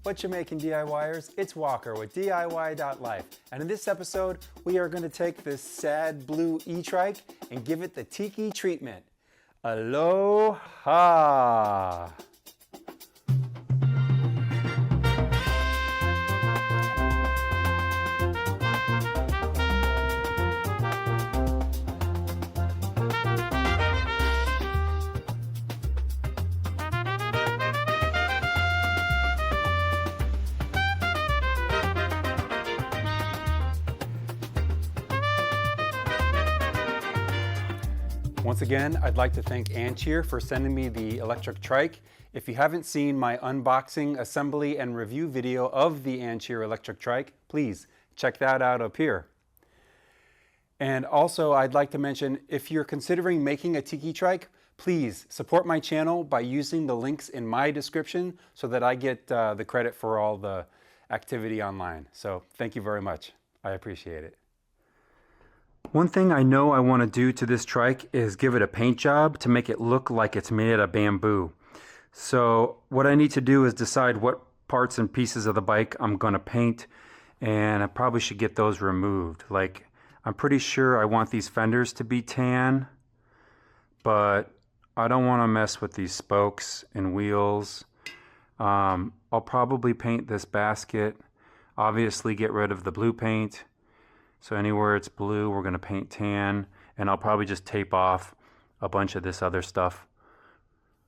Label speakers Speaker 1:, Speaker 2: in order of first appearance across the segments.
Speaker 1: what you making, DIYers? It's Walker with DIWHY.LIFE, and in this episode we are going to take this sad blue E-Trike and give it the Tiki treatment. Aloha! Once again, I'd like to thank Ancheer for sending me the electric trike. If you haven't seen my unboxing, assembly, and review video of the Ancheer electric trike, please check that out up here. And also, I'd like to mention, if you're considering making a Tiki trike, please support my channel by using the links in my description so that I get the credit for all the activity online. So thank you very much. I appreciate it. One thing I know I want to do to this trike is give it a paint job to make it look like it's made out of bamboo. So what I need to do is decide what parts and pieces of the bike I'm going to paint, and I probably should get those removed. Like, I'm pretty sure I want these fenders to be tan, but I don't want to mess with these spokes and wheels. I'll probably paint this basket, obviously get rid of the blue paint. So anywhere it's blue, we're going to paint tan, and I'll probably just tape off a bunch of this other stuff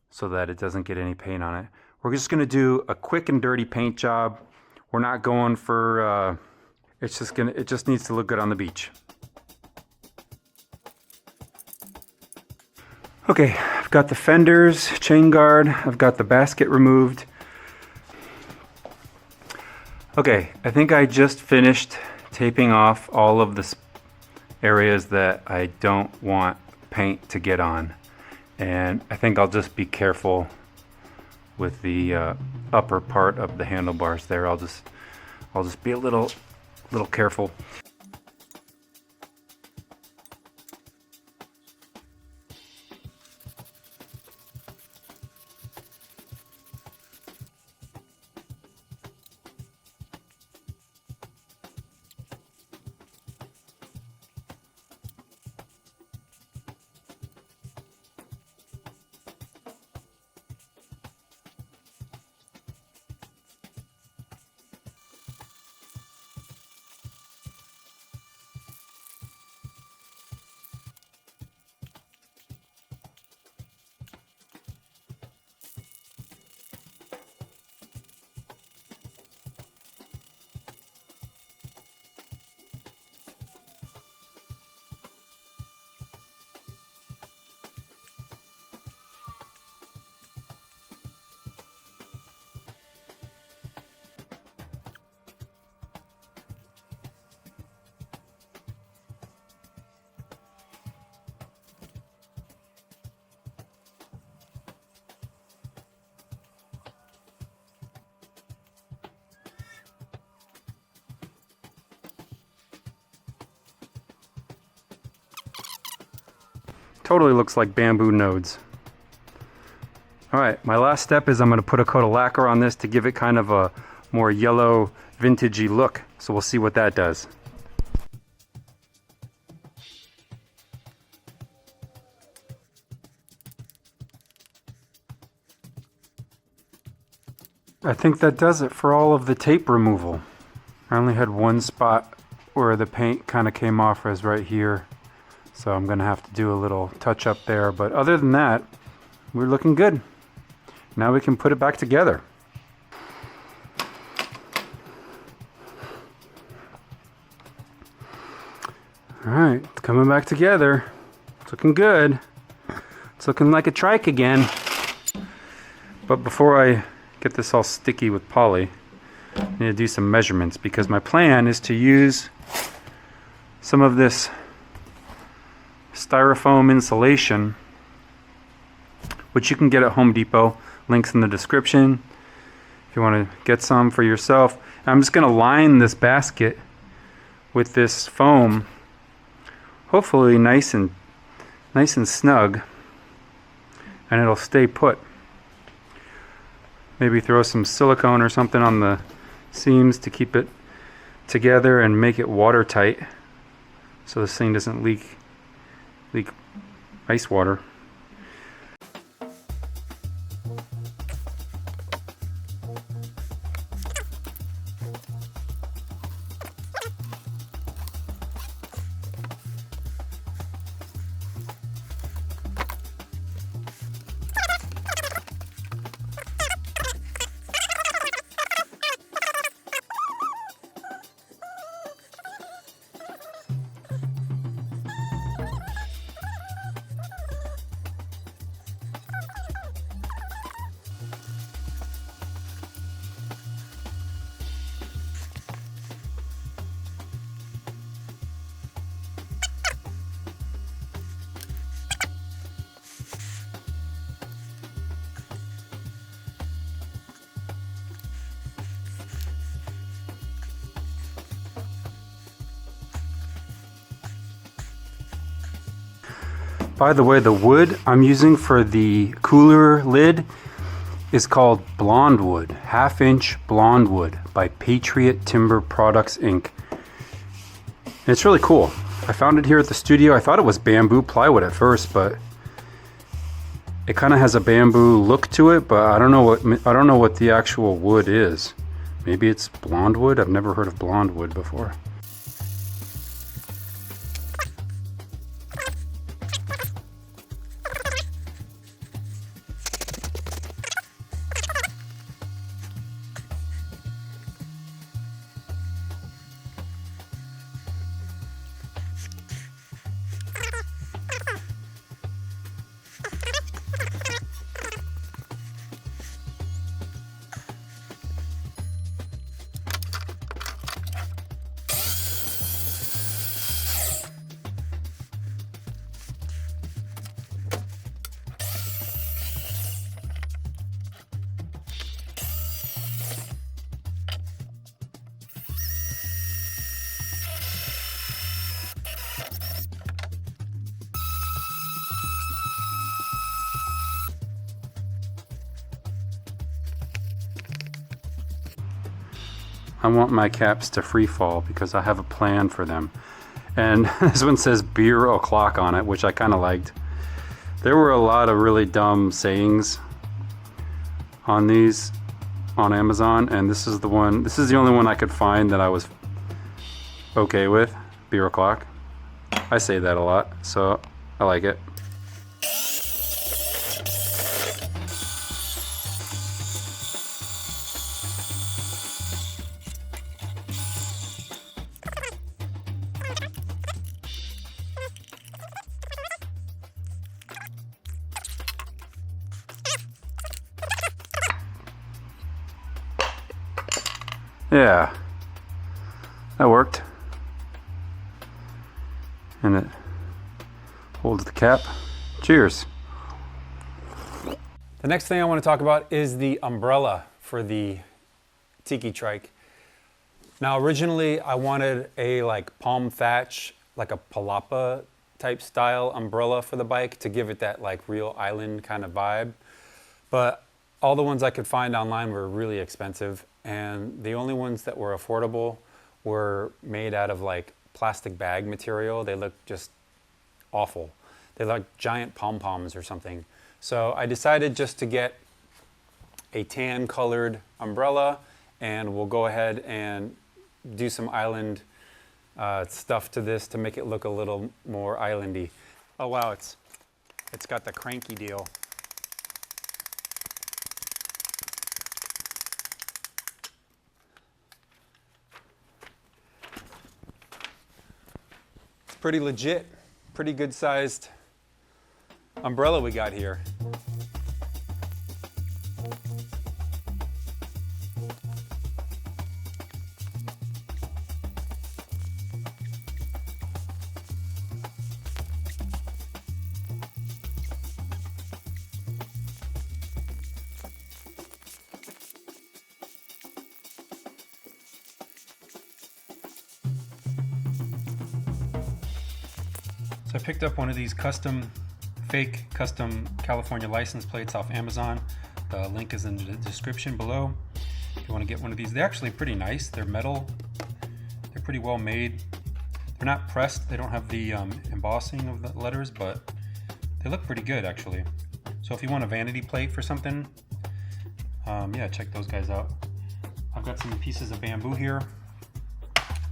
Speaker 1: so that it doesn't get any paint on it. We're just going to do a quick and dirty paint job. We're not going for, it just needs to look good on the beach. Okay, I've got the fenders, chain guard, I've got the basket removed. Okay, I think I just finished taping off all of the areas that I don't want paint to get on, and I think I'll just be careful with the upper part of the handlebars there. I'll just be a little careful. Totally looks like bamboo nodes. Alright, my last step is I'm going to put a coat of lacquer on this to give it kind of a more yellow, vintagey look. So we'll see what that does. I think that does it for all of the tape removal. I only had one spot where the paint kind of came off, as right here. So I'm going to have to do a little touch up there, but other than that, we're looking good. Now we can put it back together. Alright, it's coming back together. It's looking good. It's looking like a trike again. But before I get this all sticky with poly, I need to do some measurements, because my plan is to use some of this styrofoam insulation, which you can get at Home Depot. Links in the description if you want to get some for yourself. And I'm just going to line this basket with this foam, hopefully nice and snug, and it'll stay put. Maybe throw some silicone or something on the seams to keep it together and make it watertight so this thing doesn't leak ice water. By the way, the wood I'm using for the cooler lid is called blonde wood, 1/2 inch blonde wood by Patriot Timber Products Inc. And it's really cool. I found it here at the studio. I thought it was bamboo plywood at first, but it kind of has a bamboo look to it, but I don't know what the actual wood is. Maybe it's blonde wood. I've never heard of blonde wood before. I want my caps to free fall because I have a plan for them. And this one says beer o'clock on it, which I kind of liked. There were a lot of really dumb sayings on these on Amazon, and this is the only one I could find that I was okay with, beer o'clock. I say that a lot, so I like it. Yeah, that worked. And it holds the cap. Cheers. The next thing I want to talk about is the umbrella for the Tiki Trike. Now originally I wanted a like palm thatch, like a palapa type style umbrella for the bike to give it that like real island kind of vibe. But all the ones I could find online were really expensive, and the only ones that were affordable were made out of like plastic bag material. They looked just awful. They looked like giant pom-poms or something. So I decided just to get a tan colored umbrella, and we'll go ahead and do some island stuff to this to make it look a little more islandy. Oh wow, it's got the cranky deal. Pretty legit, pretty good sized umbrella we got here. So I picked up one of these fake custom California license plates off Amazon. The link is in the description below. If you want to get one of these, they're actually pretty nice. They're metal. They're pretty well made. They're not pressed. They don't have the embossing of the letters, but they look pretty good actually. So if you want a vanity plate for something, yeah, check those guys out. I've got some pieces of bamboo here.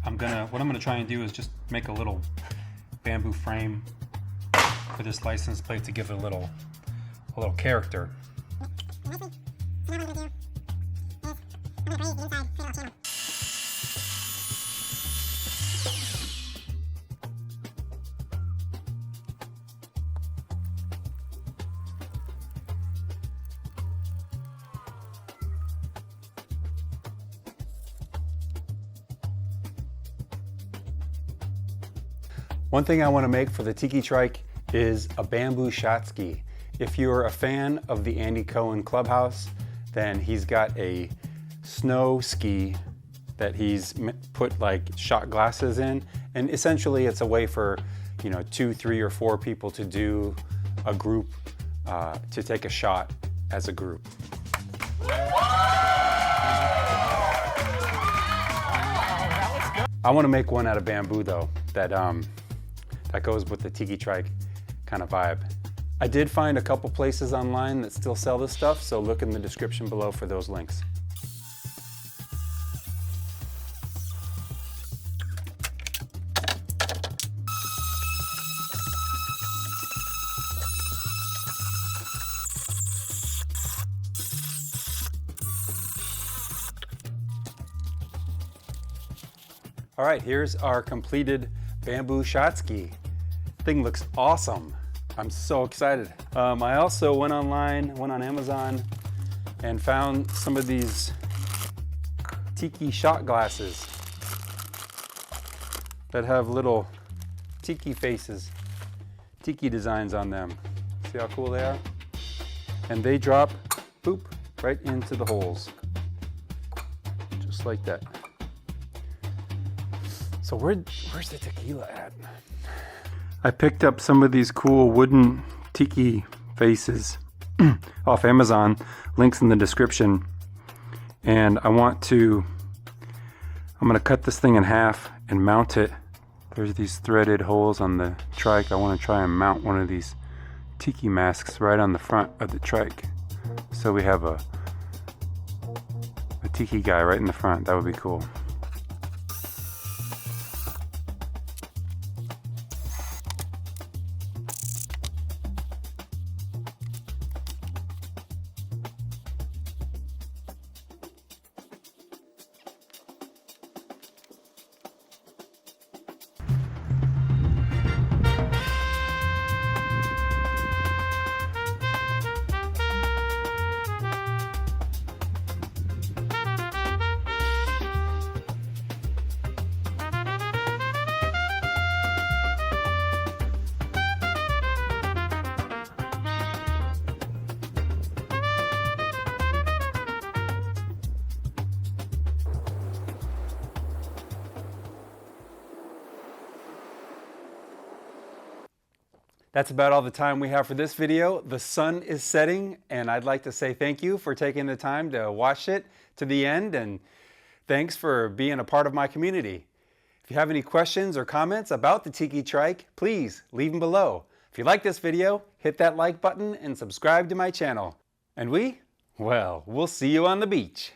Speaker 1: What I'm gonna try and do is just make a little bamboo frame for this license plate to give it a little character. One thing I want to make for the Tiki Trike is a Bamboo Shotski. If you're a fan of the Andy Cohen Clubhouse, then he's got a snow ski that he's put like shot glasses in, and essentially it's a way for 2, 3, or 4 people to do a group, to take a shot as a group. I want to make one out of bamboo though, that goes with the Tiki Trike kind of vibe. I did find a couple places online that still sell this stuff, so look in the description below for those links. All right, here's our completed Bamboo Shotski. Thing looks awesome. I'm so excited. I also went on Amazon and found some of these Tiki shot glasses that have little Tiki faces, Tiki designs on them. See how cool they are? And they drop, boop, right into the holes. Just like that. So where's the tequila at? I picked up some of these cool wooden Tiki faces off Amazon, links in the description. And I'm gonna cut this thing in half and mount it. There's these threaded holes on the trike. I wanna try and mount one of these Tiki masks right on the front of the trike. So we have a Tiki guy right in the front. That would be cool. That's about all the time we have for this video. The sun is setting, and I'd like to say thank you for taking the time to watch it to the end, and thanks for being a part of my community. If you have any questions or comments about the Tiki Trike, please leave them below. If you like this video, hit that like button and subscribe to my channel. And we'll see you on the beach.